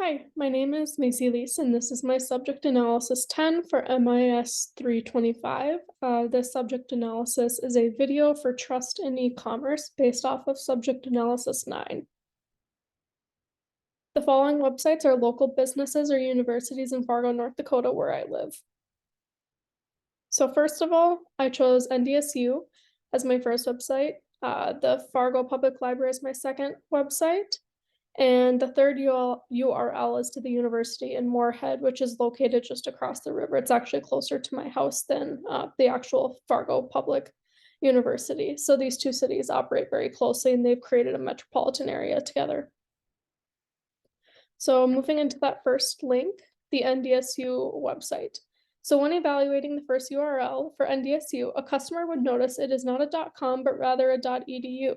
Hi, my name is Macy Lease, and this is my subject analysis 10 for MIS 325. This subject analysis is a video for trust in e-commerce based off of subject analysis 9. The following websites are local businesses or universities in Fargo, North Dakota, where I live. So first of all, I chose NDSU as my first website. The Fargo Public Library is my second website. And the third URL is to the university in Moorhead, which is located just across the river. It's actually closer to my house than the actual Fargo Public University. So these two cities operate very closely and they've created a metropolitan area together. So moving into that first link, the NDSU website. So when evaluating the first URL for NDSU, a customer would notice it is not a .com, but rather a .edu.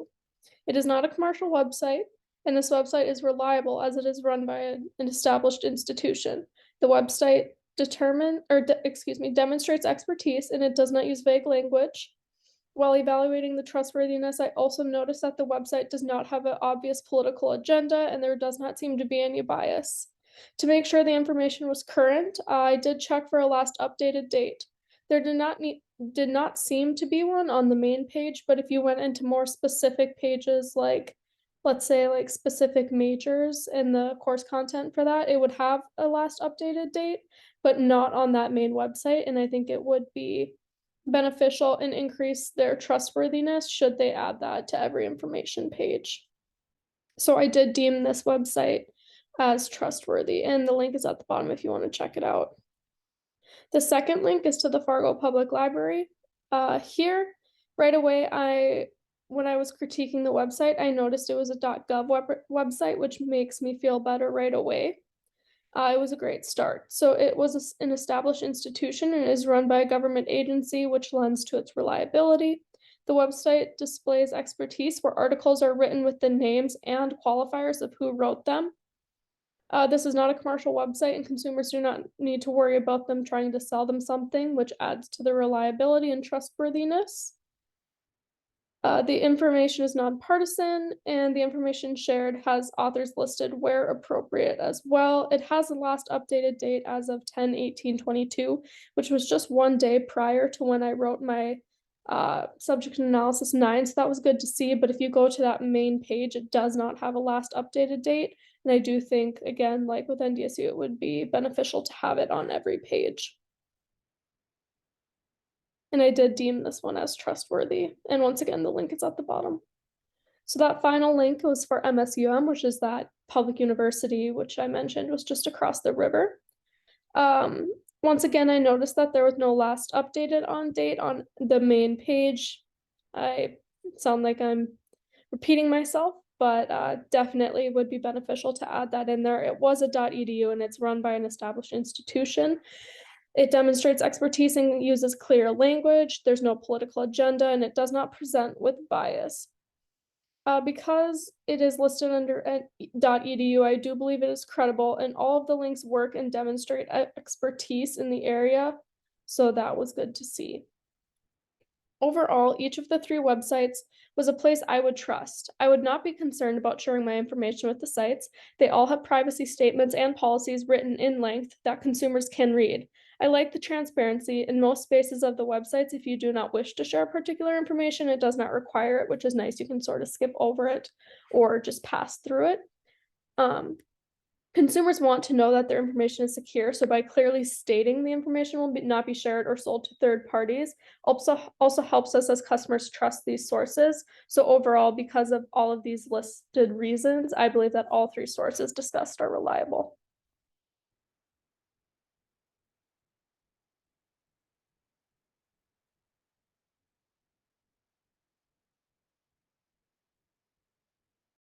It is not a commercial website, and this website is reliable as it is run by an established institution. The website demonstrates expertise and it does not use vague language. While evaluating the trustworthiness, I also noticed that the website does not have an obvious political agenda and there does not seem to be any bias. To make sure the information was current, I did check for a last updated date. There did not seem to be one on the main page, but if you went into more specific pages, like let's say like specific majors and the course content for that, it would have a last updated date, but not on that main website. And I think it would be beneficial and increase their trustworthiness should they add that to every information page. So I did deem this website as trustworthy, and the link is at the bottom if you want to check it out. The second link is to the Fargo Public Library. Here, right away, when I was critiquing the website, I noticed it was a .gov website, which makes me feel better right away. It was a great start. So it was an established institution and is run by a government agency, which lends to its reliability. The website displays expertise where articles are written with the names and qualifiers of who wrote them. This is not a commercial website, and consumers do not need to worry about them trying to sell them something, which adds to the reliability and trustworthiness. The information is nonpartisan, and the information shared has authors listed where appropriate as well. It has a last updated date as of 10/18/22, which was just one day prior to when I wrote my subject analysis 9, so that was good to see. But if you go to that main page, it does not have a last updated date. And I do think, again, like with NDSU, it would be beneficial to have it on every page. And I did deem this one as trustworthy. And once again, the link is at the bottom. So that final link was for MSUM, which is that public university, which I mentioned was just across the river. Once again, I noticed that there was no last updated on date on the main page. I sound like I'm repeating myself, but definitely would be beneficial to add that in there. It was a .edu and it's run by an established institution. It demonstrates expertise and uses clear language. There's no political agenda, and it does not present with bias. Because it is listed under .edu, I do believe it is credible, and all of the links work and demonstrate expertise in the area, so that was good to see. Overall, each of the three websites was a place I would trust. I would not be concerned about sharing my information with the sites. They all have privacy statements and policies written in length that consumers can read. I like the transparency in most spaces of the websites. If you do not wish to share particular information, it does not require it, which is nice. You can sort of skip over it or just pass through it. Consumers want to know that their information is secure, so by clearly stating the information will not be shared or sold to third parties, also helps us as customers trust these sources. So overall, because of all of these listed reasons, I believe that all three sources discussed are reliable.